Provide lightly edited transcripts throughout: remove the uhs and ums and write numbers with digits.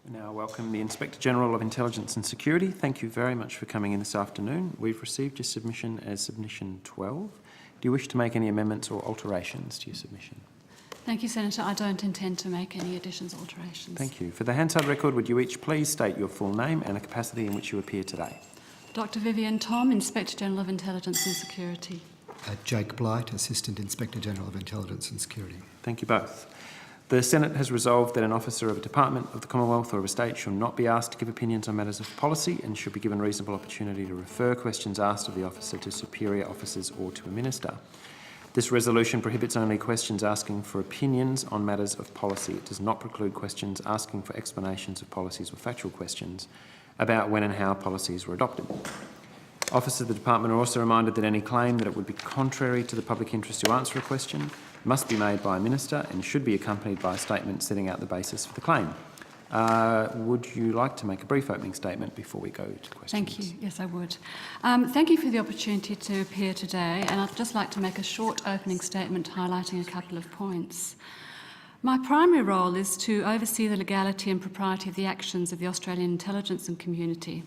We now welcome the Inspector General of Intelligence and Security. Thank you very much for coming in this afternoon. We've received your submission as submission 12. Do you wish to make any amendments or alterations to your submission? Thank you, Senator. I don't intend to make any additions or alterations. Thank you. For the Hansard record, would you each please state your full name and the capacity in which you appear today? Dr. Vivienne Thom, Inspector General of Intelligence and Security. Jake Blight, Assistant Inspector General of Intelligence and Security. Thank you both. The Senate has resolved that an officer of a department of the Commonwealth or of a state shall not be asked to give opinions on matters of policy and should be given reasonable opportunity to refer questions asked of the officer to superior officers or to a minister. This resolution prohibits only questions asking for opinions on matters of policy. It does not preclude questions asking for explanations of policies or factual questions about when and how policies were adopted. Officers of the department are also reminded that any claim that it would be contrary to the public interest to answer a question must be made by a minister and should be accompanied by a statement setting out the basis for the claim. Would you like to make a brief opening statement before we go to questions? Thank you. Yes, I would. Thank you for the opportunity to appear today, and I'd just like to make a short opening statement highlighting a couple of points. My primary role is to oversee the legality and propriety of the actions of the Australian intelligence and community.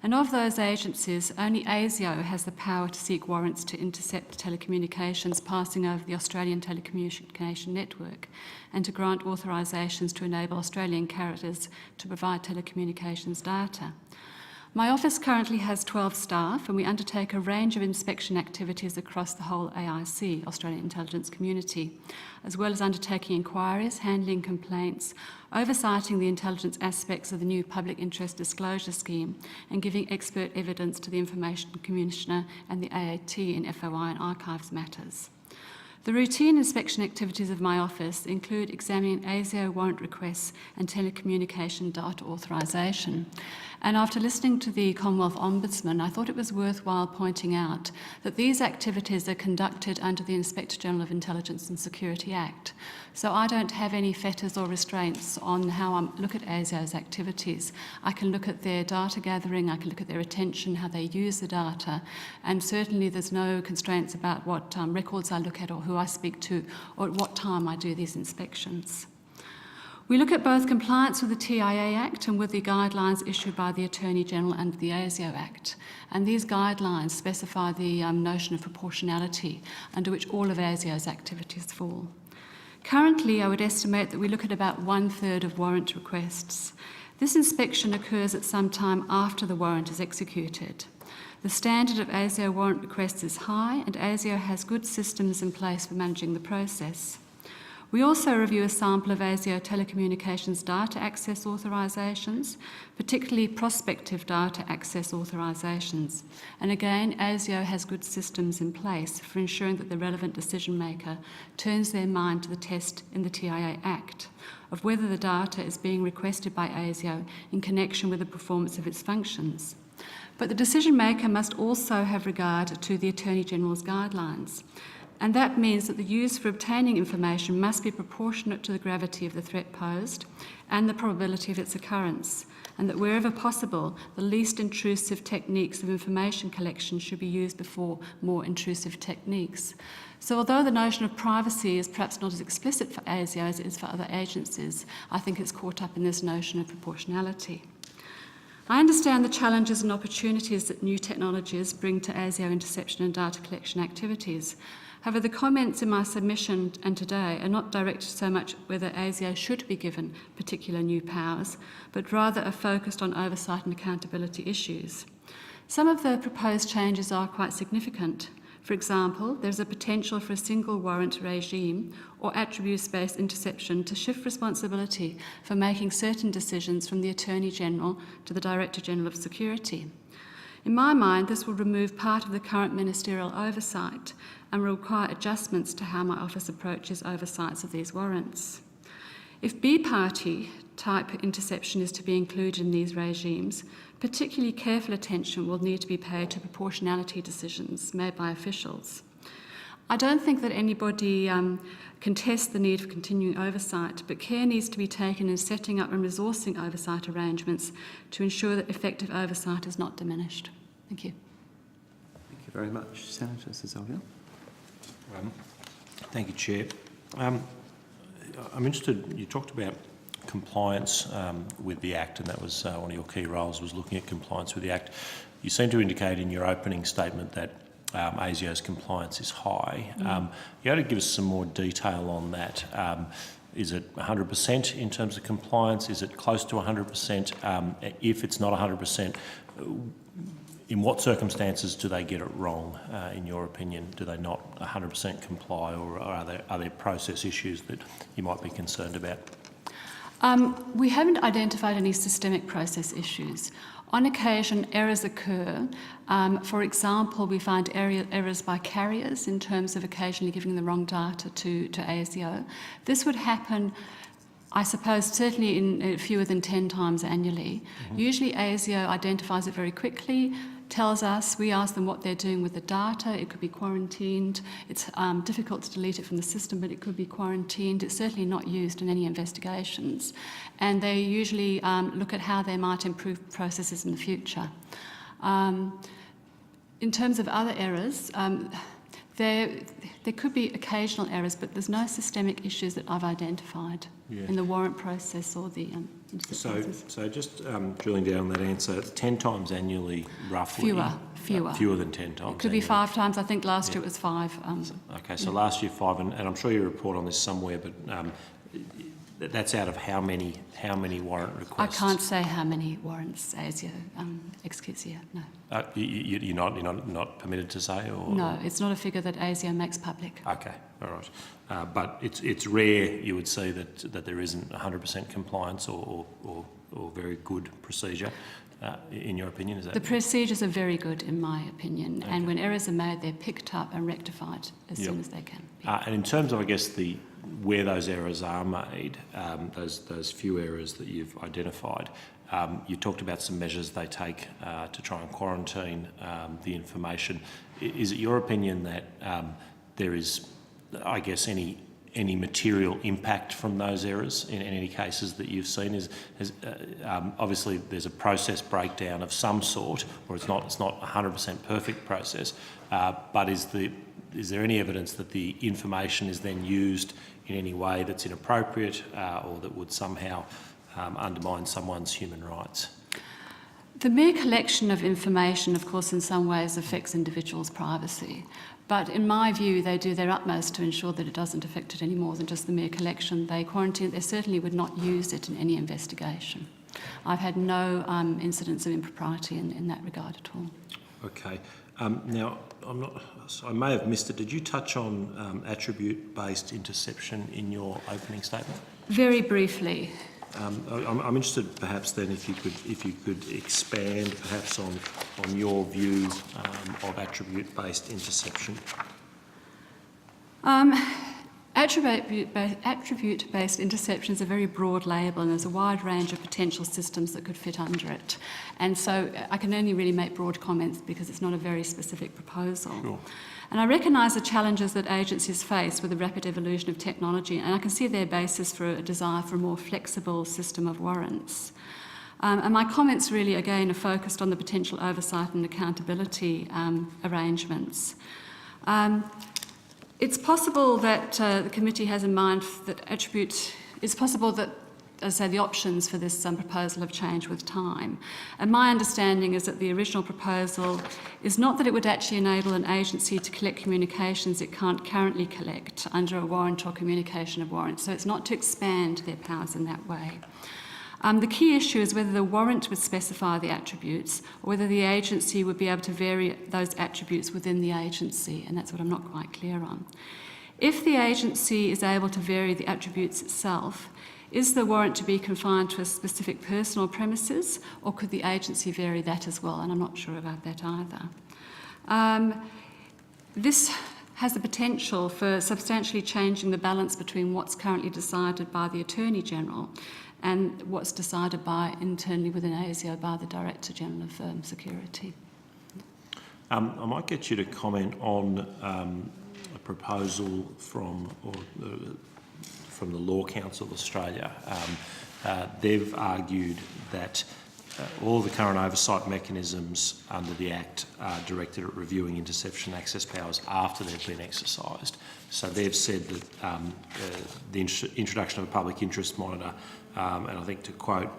And of those agencies, only ASIO has the power to seek warrants to intercept telecommunications passing over the Australian telecommunication network and to grant authorisations to enable Australian carriers to provide telecommunications data. My office currently has 12 staff and we undertake a range of inspection activities across the whole AIC, Australian Intelligence Community, as well as undertaking inquiries, handling complaints, oversighting the intelligence aspects of the new Public Interest Disclosure Scheme and giving expert evidence to the Information Commissioner and the AAT in FOI and archives matters. The routine inspection activities of my office include examining ASIO warrant requests and telecommunication data authorisation. And after listening to the Commonwealth Ombudsman, I thought it was worthwhile pointing out that these activities are conducted under the Inspector General of Intelligence and Security Act. So I don't have any fetters or restraints on how I look at ASIO's activities. I can look at their data gathering, I can look at their retention, how they use the data, and certainly there's no constraints about what records I look at or who I speak to or at what time I do these inspections. We look at both compliance with the TIA Act and with the guidelines issued by the Attorney General under the ASIO Act. And these guidelines specify the notion of proportionality under which all of ASIO's activities fall. Currently, I would estimate that we look at about 1/3 of warrant requests. This inspection occurs at some time after the warrant is executed. The standard of ASIO warrant requests is high and ASIO has good systems in place for managing the process. We also review a sample of ASIO telecommunications data access authorisations, particularly prospective data access authorisations. And again, ASIO has good systems in place for ensuring that the relevant decision maker turns their mind to the test in the TIA Act of whether the data is being requested by ASIO in connection with the performance of its functions. But the decision maker must also have regard to the Attorney General's guidelines. And that means that the use for obtaining information must be proportionate to the gravity of the threat posed and the probability of its occurrence, and that wherever possible, the least intrusive techniques of information collection should be used before more intrusive techniques. So although the notion of privacy is perhaps not as explicit for ASIO as it is for other agencies, I think it's caught up in this notion of proportionality. I understand the challenges and opportunities that new technologies bring to ASIO interception and data collection activities. However, the comments in my submission and today are not directed so much whether ASIO should be given particular new powers, but rather are focused on oversight and accountability issues. Some of the proposed changes are quite significant. For example, there's a potential for a single warrant regime or attributes-based interception to shift responsibility for making certain decisions from the Attorney General to the Director General of Security. In my mind, this will remove part of the current ministerial oversight and will require adjustments to how my office approaches oversights of these warrants. If B-party type interception is to be included in these regimes, particularly careful attention will need to be paid to proportionality decisions made by officials. I don't think that anybody contests the need for continuing oversight, but care needs to be taken in setting up and resourcing oversight arrangements to ensure that effective oversight is not diminished. Thank you. Thank you very much. Senator Seselja. Thank you, Chair. I'm interested, you talked about compliance with the Act, and that was one of your key roles, was looking at compliance with the Act. You seem to indicate in your opening statement that ASIO's compliance is high. You able to give us some more detail on that? Is it 100% in terms of compliance? Is it close to 100%? If it's not 100%, in what circumstances do they get it wrong, in your opinion? Do they not 100% comply, or are there process issues that you might be concerned about? We haven't identified any systemic process issues. On occasion, errors occur. For example, we find errors by carriers in terms of occasionally giving the wrong data to ASIO. This would happen, I suppose, certainly in fewer than 10 times annually. Usually ASIO identifies it very quickly, tells us, we ask them what they're doing with the data. It could be quarantined. It's difficult to delete it from the system, but it could be quarantined. It's certainly not used in any investigations. And they usually look at how they might improve processes in the future. In terms of other errors, there could be occasional errors, but there's no systemic issues that I've identified in the warrant process or the So just drilling down on that answer, 10 times annually, roughly? Fewer Than 10 times. It could be 5 times. I think last year it was 5. Okay, so last year 5, and I'm sure you report on this somewhere, but that's out of how many warrant requests? I can't say how many warrants ASIO executes here. No. You're not permitted to say, or? No, it's not a figure that ASIO makes public. Okay, all right. But it's rare you would see that there isn't 100% compliance or very good procedure. In your opinion, is that? The procedures are very good, in my opinion, and when errors are made, they're picked up and rectified as soon as they can be. And in terms of, I guess, where those errors are made, those few errors that you've identified, you talked about some measures they take to try and quarantine the information. Is it your opinion that there is, I guess, any material impact from those errors in any cases that you've seen? Obviously there's a process breakdown of some sort, or it's not 100% perfect process, but is there any evidence that the information is then used in any way that's inappropriate or that would somehow undermine someone's human rights? The mere collection of information, of course, in some ways affects individuals' privacy. But in my view, they do their utmost to ensure that it doesn't affect it any more than just the mere collection. They quarantine it. They certainly would not use it in any investigation. I've had no incidents of impropriety in that regard at all. Okay. Now, I may have missed it. Did you touch on attribute-based interception in your opening statement? Very briefly. I'm interested, perhaps, then, if you could expand, perhaps, on your view of attribute-based interception. Attribute-based interception is a very broad label, and there's a wide range of potential systems that could fit under it. And so I can only really make broad comments because it's not a very specific proposal. Sure. And I recognise the challenges that agencies face with the rapid evolution of technology, and I can see their basis for a desire for a more flexible system of warrants. And my comments really, again, are focused on the potential oversight and accountability arrangements. It's possible that the committee has in mind that it's possible that, as I say, the options for this proposal have changed with time. And my understanding is that the original proposal is not that it would actually enable an agency to collect communications it can't currently collect under a warrant or communication of warrants. So it's not to expand their powers in that way. The key issue is whether the warrant would specify the attributes or whether the agency would be able to vary those attributes within the agency, and that's what I'm not quite clear on. If the agency is able to vary the attributes itself, is the warrant to be confined to a specific person or premises, or could the agency vary that as well? And I'm not sure about that either. This has the potential for substantially changing the balance between what's currently decided by the Attorney-General and what's decided by internally within ASIO by the Director-General of Security. I might get you to comment on a proposal from the Law Council of Australia. They've argued that all the current oversight mechanisms under the Act are directed at reviewing interception access powers after they've been exercised. So they've said that the introduction of a public interest monitor, and I think to quote,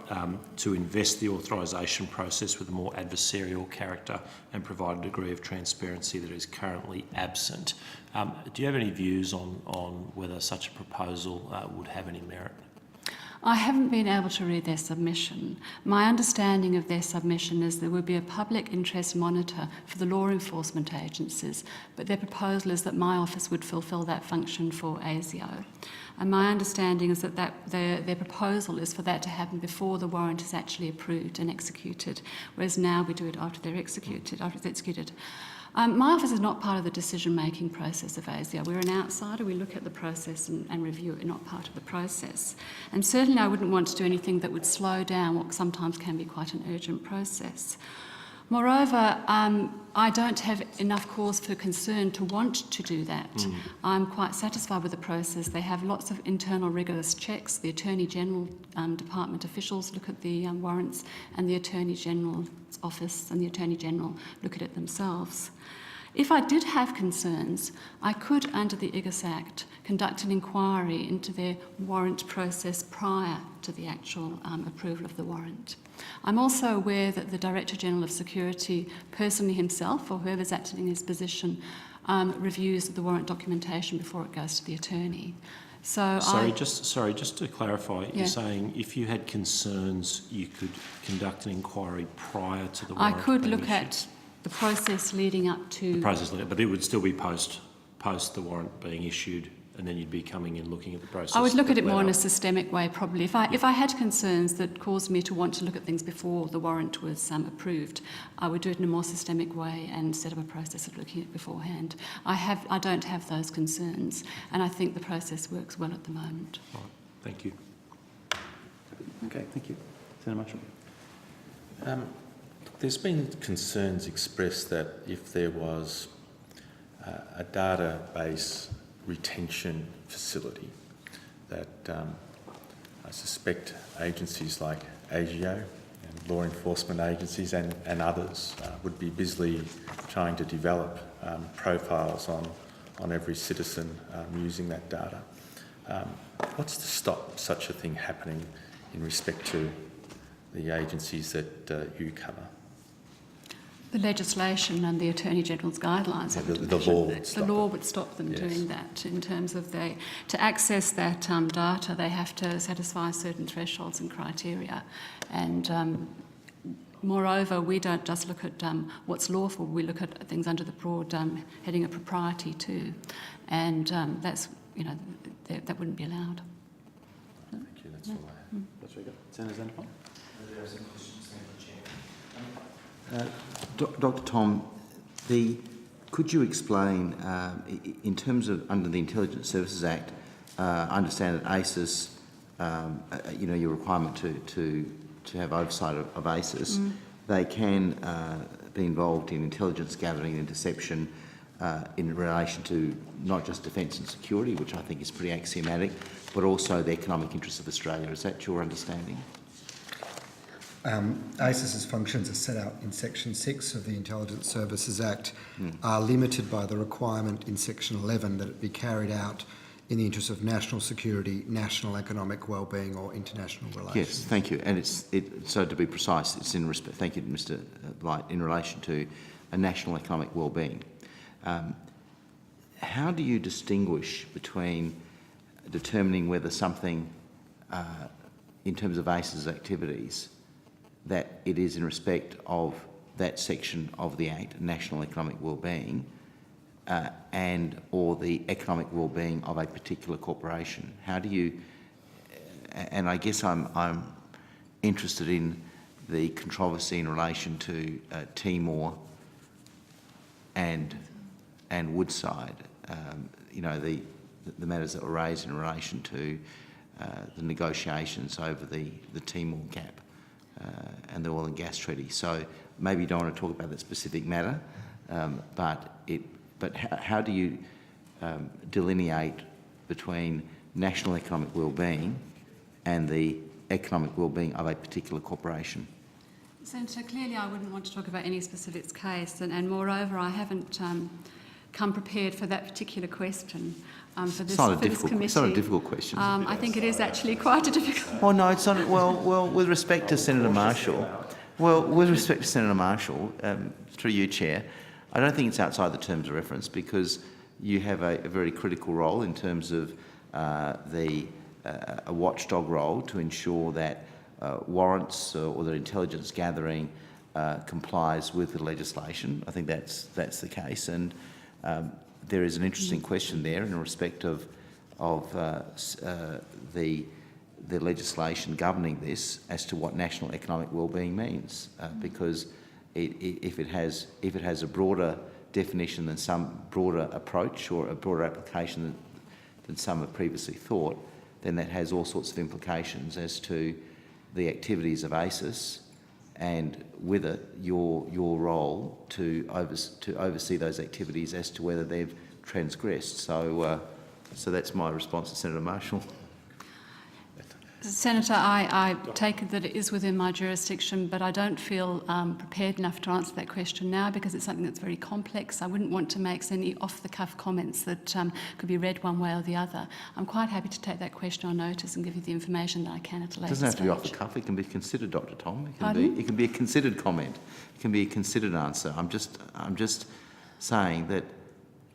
to invest the authorisation process with a more adversarial character and provide a degree of transparency that is currently absent. Do you have any views on whether such a proposal would have any merit? I haven't been able to read their submission. My understanding of their submission is there would be a public interest monitor for the law enforcement agencies, but their proposal is that my office would fulfil that function for ASIO. And my understanding is that their proposal is for that to happen before the warrant is actually approved and executed, whereas now we do it after they're executed, after it's executed. My office is not part of the decision-making process of ASIO. We're an outsider. We look at the process and review it, not part of the process. And certainly I wouldn't want to do anything that would slow down what sometimes can be quite an urgent process. Moreover, I don't have enough cause for concern to want to do that. I'm quite satisfied with the process. They have lots of internal rigorous checks. The Attorney General Department officials look at the warrants, and the Attorney General's office and the Attorney General look at it themselves. If I did have concerns, I could, under the IGAS Act, conduct an inquiry into their warrant process prior to the actual approval of the warrant. I'm also aware that the Director General of Security, personally himself, or whoever's acting in his position, reviews the warrant documentation before it goes to the attorney. So just to clarify, you're saying if you had concerns, you could conduct an inquiry prior to the warrant? I could look at the process leading up to... The process, but it would still be post the warrant being issued, and then you'd be coming in looking at the process. I would look at it more in a systemic way, probably. If I had concerns that caused me to want to look at things before the warrant was approved, I would do it in a more systemic way and set up a process of looking at it beforehand. I don't have those concerns, and I think the process works well at the moment. Right. Thank you. Okay, thank you. Senator Marshall. There's been concerns expressed that if there was a database retention facility, that I suspect agencies like ASIO and law enforcement agencies and others would be busily trying to develop profiles on every citizen using that data. What's to stop such a thing happening in respect to the agencies that you cover? The legislation and the Attorney General's guidelines. The law would stop them doing that in terms of to access that data, they have to satisfy certain thresholds and criteria. And moreover, we don't just look at what's lawful, we look at things under the broad heading of propriety too. And that's, that wouldn't be allowed. Thank you, that's all I have. That's very good. Senator Xenophon. There are some questions, Chair. Dr. Thom, could you explain, in terms of under the Intelligence Services Act, I understand that ACES, your requirement to have oversight of ACES, they can be involved in intelligence gathering and interception in relation to not just defence and security, which I think is pretty axiomatic, but also the economic interests of Australia. Is that your understanding? ACES's functions are set out in Section 6 of the Intelligence Services Act, are limited by the requirement in Section 11 that it be carried out in the interest of national security, national economic well-being or international relations. Yes, thank you. And so to be precise, it's in respect, thank you, Mr. Blight, in relation to a national economic well-being. How do you distinguish between determining whether something, in terms of ACES activities, that it is in respect of that section of the Act, national economic well-being, and or the economic well-being of a particular corporation? How do you? And I guess I'm interested in the controversy in relation to Timor and Woodside. The matters that were raised in relation to the negotiations over the Timor gap. And the oil and gas treaty. So maybe you don't want to talk about that specific matter, but how do you delineate between national economic well-being and the economic well-being of a particular corporation? Senator, clearly I wouldn't want to talk about any specific case, and moreover, I haven't come prepared for that particular question for this committee. It's not a difficult question. I think it is actually quite a difficult. Well, no, it's not. Well, with respect to Senator Marshall, through you, Chair, I don't think it's outside the terms of reference because you have a very critical role in terms of a watchdog role to ensure that warrants or the intelligence gathering complies with the legislation. I think that's the case, and there is an interesting question there in respect of the legislation governing this as to what national economic wellbeing means, because if it has a broader definition than some broader approach or a broader application than some have previously thought, then that has all sorts of implications as to the activities of ACIS and with it your role to oversee those activities as to whether they've transgressed. So that's my response to Senator Marshall. Senator, I take it that it is within my jurisdiction, but I don't feel prepared enough to answer that question now because it's something that's very complex. I wouldn't want to make any off-the-cuff comments that could be read one way or the other. I'm quite happy to take that question on notice and give you the information that I can at a later stage. It doesn't have to be off-the-cuff. It can be considered, Dr. Thom. It can be a considered comment. It can be a considered answer. I'm just saying that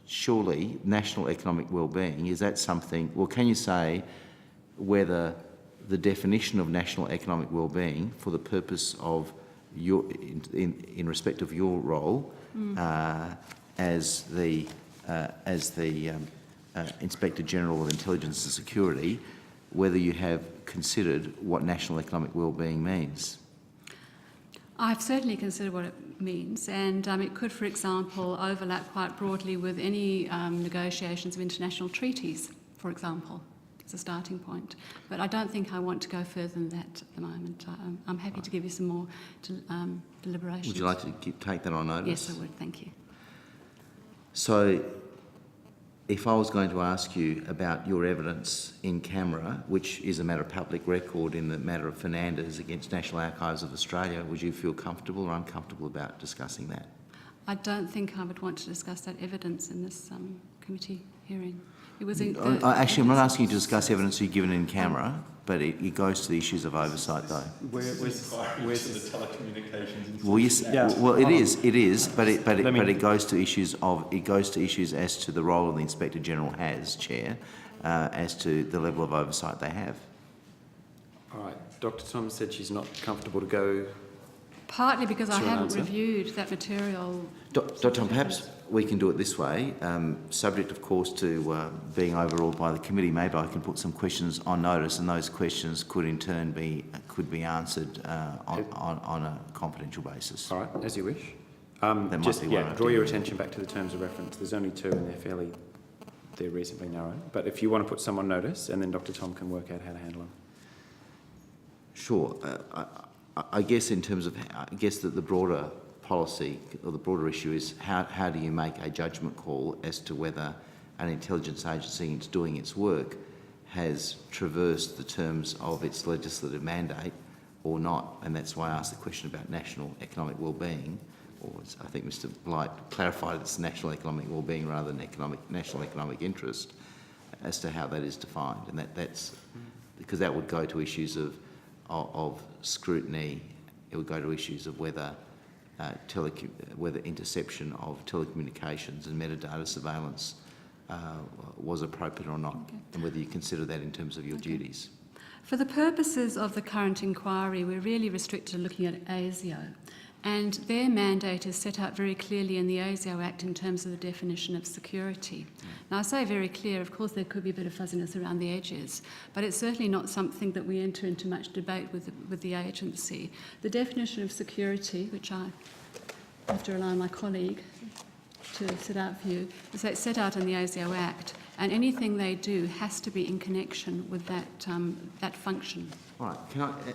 surely national economic wellbeing, is that something... Well, can you say whether the definition of national economic wellbeing for the purpose of your, in respect of your role as the Inspector General of Intelligence and Security, whether you have considered what national economic wellbeing means? I've certainly considered what it means, and it could, for example, overlap quite broadly with any negotiations of international treaties, for example. A starting point, but I don't think I want to go further than that at the moment. I'm happy to give you some more deliberations. Would you like to take that on notice? Yes, I would. Thank you. So, if I was going to ask you about your evidence in camera, which is a matter of public record in the matter of Fernandez against National Archives of Australia, would you feel comfortable or uncomfortable about discussing that? I don't think I would want to discuss that evidence in this committee hearing. Actually, I'm not asking you to discuss evidence you've given in camera, but it goes to the issues of oversight, though. Where's the telecommunications? Well, yes, well, it is, but it goes to issues as to the role of the Inspector General has, Chair, as to the level of oversight they have. All right. Dr. Thom said she's not comfortable to go. Partly because I haven't reviewed that material. Dr. Thom, perhaps we can do it this way, subject, of course, to being overruled by the committee. Maybe I can put some questions on notice, and those questions could in turn be answered on a confidential basis. All right, as you wish. Draw your attention back to the terms of reference. There's only two, and they're reasonably narrow. But if you want to put some on notice, and then Dr. Thom can work out how to handle them. Sure. I guess in terms of, that the broader policy or the broader issue is how do you make a judgment call as to whether an intelligence agency that's doing its work has traversed the terms of its legislative mandate or not, and that's why I asked the question about national economic wellbeing, or I think Mr. Blight clarified it's national economic wellbeing rather than national economic interest as to how that is defined, and that's because that would go to issues of scrutiny. It would go to issues of whether interception of telecommunications and metadata surveillance was appropriate or not, and whether you consider that in terms of your duties. For the purposes of the current inquiry, we're really restricted to looking at ASIO, and their mandate is set out very clearly in the ASIO Act in terms of the definition of security. Now, I say very clear, of course there could be a bit of fuzziness around the edges, but it's certainly not something that we enter into much debate with the agency. The definition of security, which I have to rely on my colleague to set out for you, is that it's set out in the ASIO Act, and anything they do has to be in connection with that function. All right,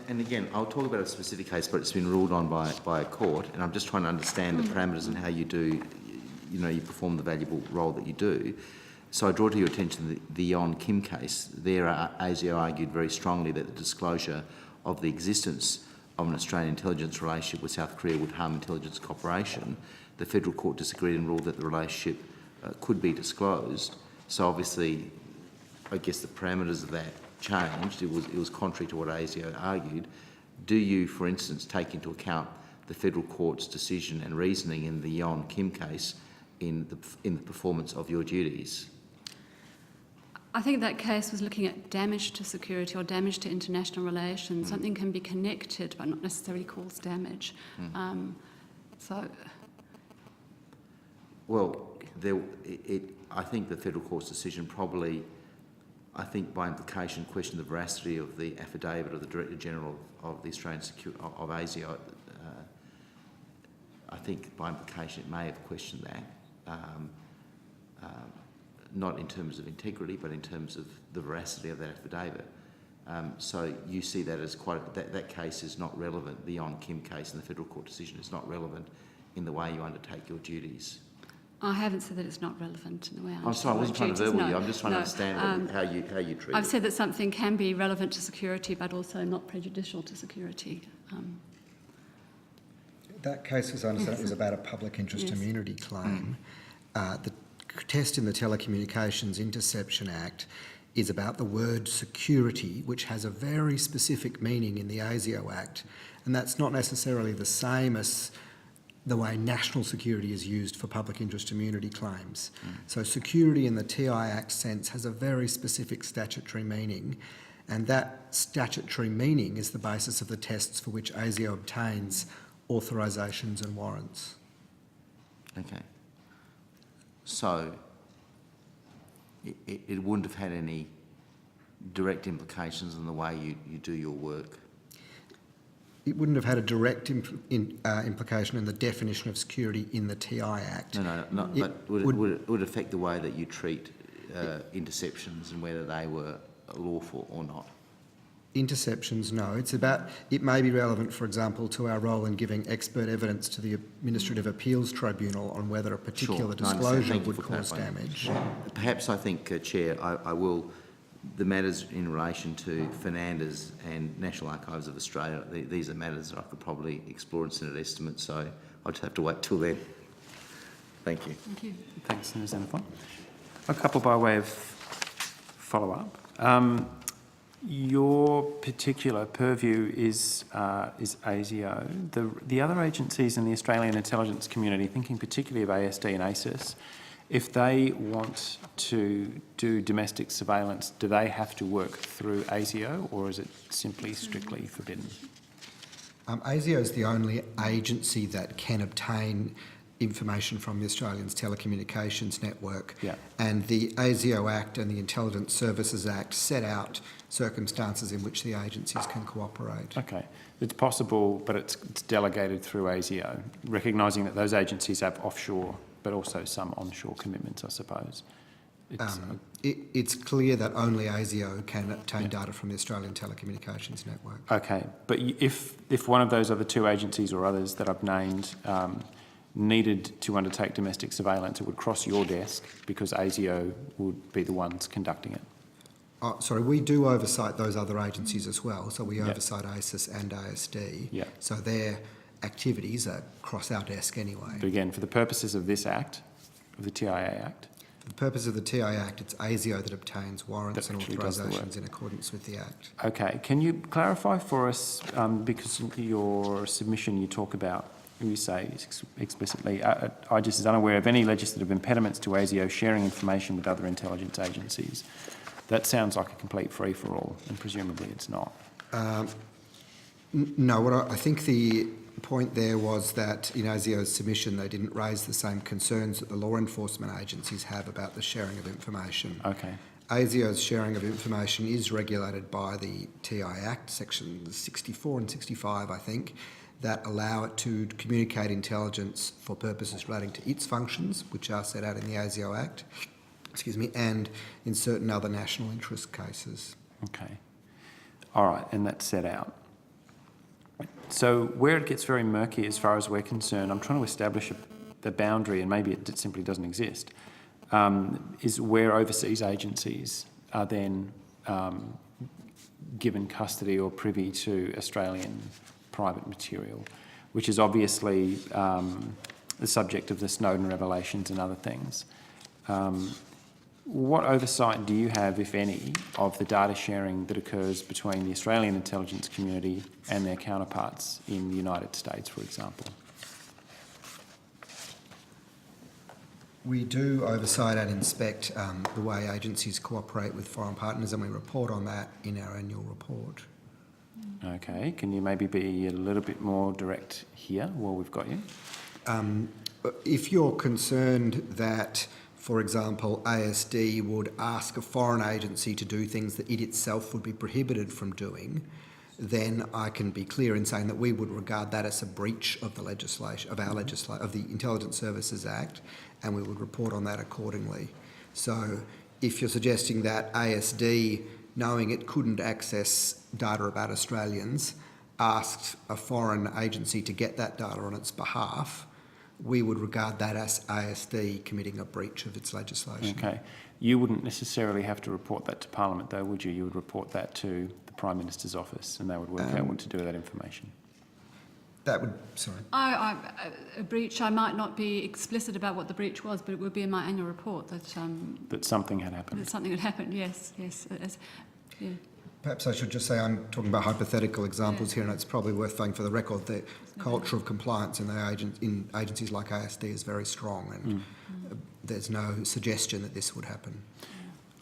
and again, I'll talk about a specific case, but it's been ruled on by a court, and I'm just trying to understand the parameters and how you do, you perform the valuable role that you do. So I draw to your attention the Yon Kim case. There, ASIO argued very strongly that the disclosure of the existence of an Australian intelligence relationship with South Korea would harm intelligence cooperation, the federal court disagreed and ruled that the relationship could be disclosed. So obviously, I guess the parameters of that changed. It was contrary to what ASIO argued. Do you, for instance, take into account the federal court's decision and reasoning in the Yon Kim case in the performance of your duties? I think that case was looking at damage to security or damage to international relations. Something can be connected but not necessarily cause damage. Well, I think the federal court's decision probably, I think by implication, questioned the veracity of the affidavit of the Director General of the Australian of ASIO. I think by implication it may have questioned that, not in terms of integrity, but in terms of the veracity of that affidavit. So you see that as that case is not relevant. The Yon Kim case and the federal court decision is not relevant in the way you undertake your duties. I haven't said that it's not relevant in the way I I'm sorry, I wasn't trying to verbal you. I'm just trying to understand how you treat it. I've said that something can be relevant to security but also not prejudicial to security. That case, as I understand it, was about a public interest Yes. immunity claim. The test in the Telecommunications Interception Act is about the word security, which has a very specific meaning in the ASIO Act, and that's not necessarily the same as the way national security is used for public interest immunity claims. So security in the TI Act sense has a very specific statutory meaning, and that statutory meaning is the basis of the tests for which ASIO obtains authorisations and warrants. Okay. So it wouldn't have had any direct implications in the way you do your work? It wouldn't have had a direct implication in the definition of security in the TI Act. No, but would it affect the way that you treat interceptions and whether they were lawful or not? Interceptions, no. It may be relevant, for example, to our role in giving expert evidence to the Administrative Appeals Tribunal on whether a particular disclosure would cause damage. Perhaps I think, Chair, I will, the matters in relation to Fernandez and National Archives of Australia, these are matters that I could probably explore in Senate estimate, so I'll just have to wait till then. Thank you. Thank you. Thanks, Senator Xenophon. A couple by way of follow-up. Your particular purview is ASIO. The other agencies in the Australian intelligence community, thinking particularly of ASD and ASIS, if they want to do domestic surveillance, do they have to work through ASIO, or is it simply strictly forbidden? ASIO is the only agency that can obtain information from the Australian Telecommunications Network, and the ASIO Act and the Intelligence Services Act set out circumstances in which the agencies can cooperate. Okay, it's possible, but it's delegated through ASIO, recognising that those agencies have offshore but also some onshore commitments, I suppose. It's clear that only ASIO can obtain data from the Australian Telecommunications Network. Okay, but if one of those other two agencies or others that I've named needed to undertake domestic surveillance, it would cross your desk because ASIO would be the ones conducting it. Sorry, we do oversight those other agencies as well. So we oversight ASIS and ASD. Yeah. So their activities are across our desk anyway. But again, for the purposes of this Act, of the TIA Act, For the purpose of the TI Act, it's ASIO that obtains warrants and actually does the work. authorisations in accordance with the Act. Okay, can you clarify for us, because your submission you talk about, you say explicitly, I just is unaware of any legislative impediments to ASIO sharing information with other intelligence agencies. That sounds like a complete free-for-all, and presumably it's not. No, I think the point there was that in ASIO's submission they didn't raise the same concerns that the law enforcement agencies have about the sharing of information. Okay. ASIO's sharing of information is regulated by the TI Act, sections 64 and 65, I think, that allow it to communicate intelligence for purposes relating to its functions, which are set out in the ASIO Act, and in certain other national interest cases. Okay. All right, and that's set out. So where it gets very murky as far as we're concerned, I'm trying to establish the boundary, and maybe it simply doesn't exist, is where overseas agencies are then given custody or privy to Australian private material, which is obviously the subject of the Snowden revelations and other things. What oversight do you have, if any, of the data sharing that occurs between the Australian intelligence community and their counterparts in the United States, for example? We do oversight and inspect the way agencies cooperate with foreign partners, and we report on that in our annual report. Okay, can you maybe be a little bit more direct here while we've got you? If you're concerned that, for example, ASD would ask a foreign agency to do things that it itself would be prohibited from doing, then I can be clear in saying that we would regard that as a breach of the legislation, of the Intelligence Services Act, and we would report on that accordingly. So if you're suggesting that ASD, knowing it couldn't access data about Australians, asked a foreign agency to get that data on its behalf, we would regard that as ASD committing a breach of its legislation. Okay. You wouldn't necessarily have to report that to Parliament, though, would you? You would report that to the Prime Minister's office, and they would work out what to do with that information. That would, sorry. A breach, I might not be explicit about what the breach was, but it would be in my annual report that... That something had happened. That something had happened, yes. Yeah. Perhaps I should just say I'm talking about hypothetical examples here, and it's probably worth saying for the record that culture of compliance in agencies like ASD is very strong, and there's no suggestion that this would happen.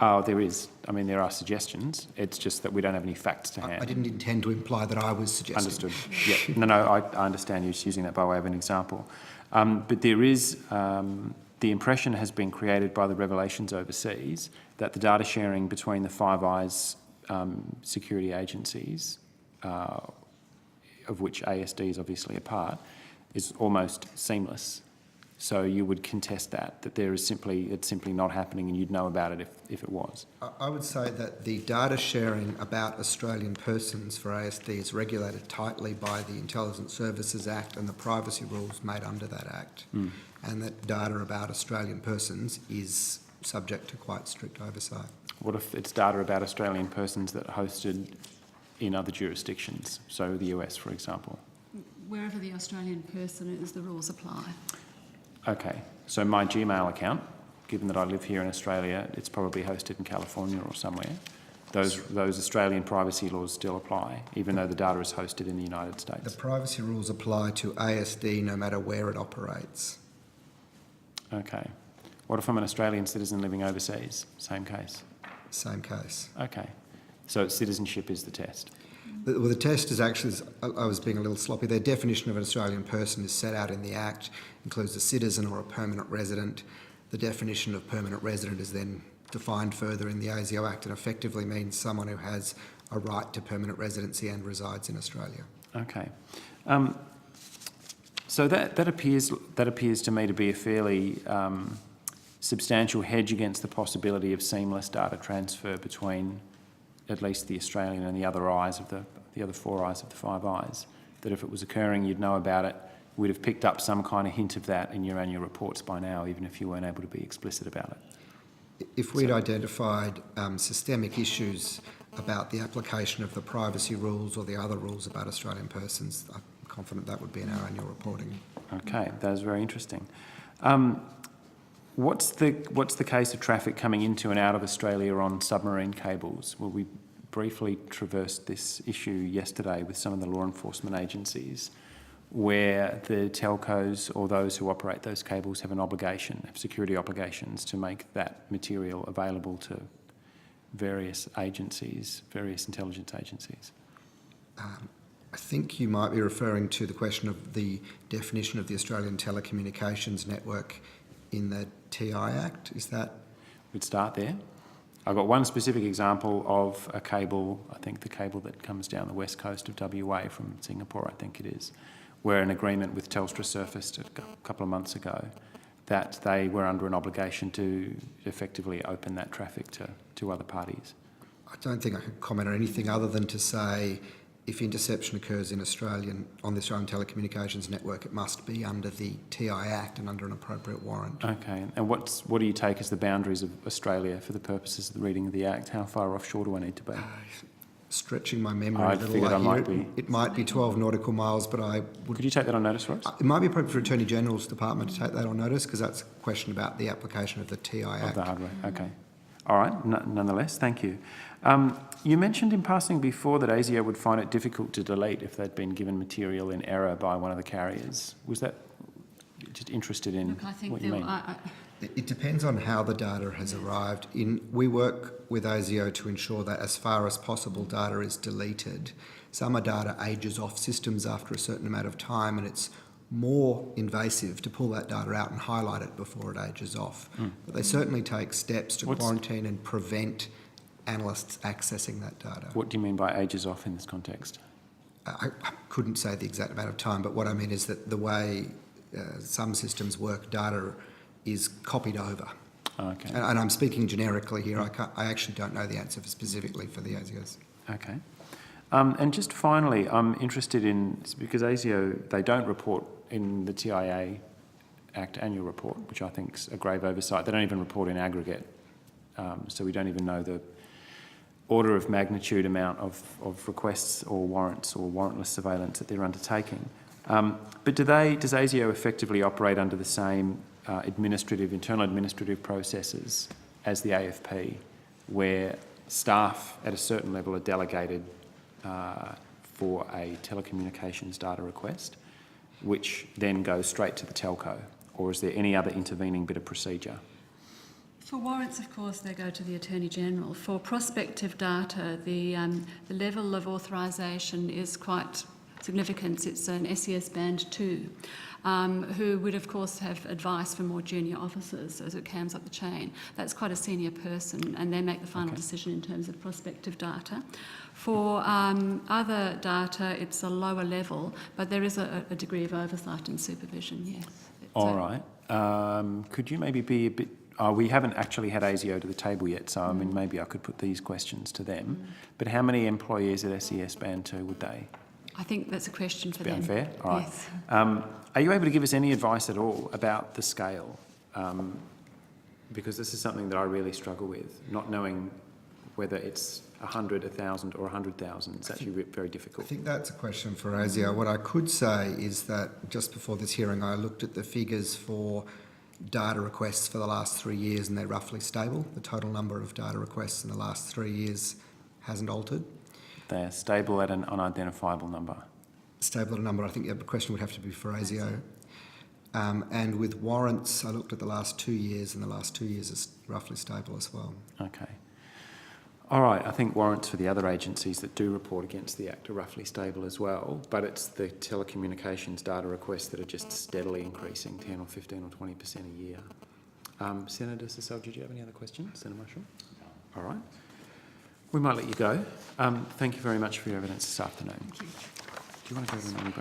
Oh, there is. I mean, there are suggestions. It's just that we don't have any facts to hand. I didn't intend to imply that I was suggesting. Understood. Yeah. No, I understand you just using that by way of an example. But there is, the impression has been created by the revelations overseas that the data sharing between the Five Eyes security agencies, of which ASD is obviously a part, is almost seamless. So you would contest that it's simply not happening, and you'd know about it if it was. I would say that the data sharing about Australian persons for ASD is regulated tightly by the Intelligence Services Act and the privacy rules made under that Act, and that data about Australian persons is subject to quite strict oversight. What if it's data about Australian persons that are hosted in other jurisdictions, so the US, for example? Wherever the Australian person is, the rules apply. Okay, so my Gmail account, given that I live here in Australia, it's probably hosted in California or somewhere. Those Australian privacy laws still apply, even though the data is hosted in the United States. The privacy rules apply to ASD no matter where it operates. Okay. What if I'm an Australian citizen living overseas? Same case? Same case. Okay. So citizenship is the test? Well, the test is actually, I was being a little sloppy, their definition of an Australian person is set out in the Act, includes a citizen or a permanent resident. The definition of permanent resident is then defined further in the ASIO Act and effectively means someone who has a right to permanent residency and resides in Australia. Okay. So that appears to me to be a fairly substantial hedge against the possibility of seamless data transfer between at least the Australian and the other eyes of the other four eyes of the Five Eyes. That if it was occurring, you'd know about it. We'd have picked up some kind of hint of that in your annual reports by now, even if you weren't able to be explicit about it. If we'd identified systemic issues about the application of the privacy rules or the other rules about Australian persons, I'm confident that would be in our annual reporting. Okay, that is very interesting. What's the case of traffic coming into and out of Australia on submarine cables? Well, we briefly traversed this issue yesterday with some of the law enforcement agencies, where the telcos or those who operate those cables have security obligations to make that material available to various agencies, various intelligence agencies. I think you might be referring to the question of the definition of the Australian Telecommunications network in the TI Act, is that? We'd start there. I've got one specific example of a cable, I think the cable that comes down the west coast of WA from Singapore, I think it is, where an agreement with Telstra surfaced a couple of months ago that they were under an obligation to effectively open that traffic to other parties. I don't think I could comment on anything other than to say if interception occurs on the Australian Telecommunications network, it must be under the TI Act and under an appropriate warrant. Okay, and what do you take as the boundaries of Australia for the purposes of the reading of the Act? How far offshore do I need to be? stretching my memory I a little. figured I might hear be. it might be 12 nautical miles, but I would. Could you take that on notice for us? It might be appropriate for Attorney General's Department to take that on notice, because that's a question about the application of the TI Of Act. the hardware, okay. All right, nonetheless, thank you. You mentioned in passing before that ASIO would find it difficult to delete if they'd been given material in error by one of the carriers. Was that just interested in Look, I think what you mean? It depends on how the data has arrived. We work with ASIO to ensure that as far as possible data is deleted. Some data ages off systems after a certain amount of time, and it's more invasive to pull that data out and highlight it before it ages off. But they certainly take steps to quarantine and prevent analysts accessing that data. What do you mean by ages off in this context? I couldn't say the exact amount of time, but what I mean is that the way some systems work, data is copied over. Okay. And I'm speaking generically here. I actually don't know the answer specifically for the ASIOs. Okay. And just finally, I'm interested in, because ASIO, they don't report in the TIA Act annual report, which I think is a grave oversight. They don't even report in aggregate, so we don't even know the order of magnitude amount of requests or warrants or warrantless surveillance that they're undertaking. But does ASIO effectively operate under the same internal administrative processes as the AFP, where staff at a certain level are delegated for a telecommunications data request, which then goes straight to the telco? Or is there any other intervening bit of procedure? For warrants, of course, they go to the Attorney General. For prospective data, the level of authorisation is quite significant. It's an SES Band 2, who would, of course, have advice from more junior officers as it comes up the chain. That's quite a senior person, and they make the final decision in terms of prospective data. For other data, it's a lower level, but there is a degree of oversight and supervision, yes. All right. Could you maybe be a bit... we haven't actually had ASIO to the table yet, so I mean, maybe I could put these questions to them. But how many employees at SES Band 2 would they? I think that's a question for Be them. unfair? All right. Yes. Are you able to give us any advice at all about the scale? Because this is something that I really struggle with, not knowing whether it's 100, 1,000 or 100,000. It's actually very difficult. I think that's a question for ASIO. What I could say is that just before this hearing, I looked at the figures for data requests for the last 3 years, and they're roughly stable. The total number of data requests in the last 3 years hasn't altered. They're stable at an unidentifiable number. Stable at a number, I think the question would have to be for ASIO. And with warrants, I looked at the last 2 years, and the last 2 years is roughly stable as well. Okay. All right, I think warrants for the other agencies that do report against the Act are roughly stable as well, but it's the telecommunications data requests that are just steadily increasing, 10 or 15 or 20% a year. Senator Sisel, did you have any other questions? Senator Marshall? No. All right. We might let you go. Thank you very much for your evidence this afternoon. Thank you. Do you want to go to an early break?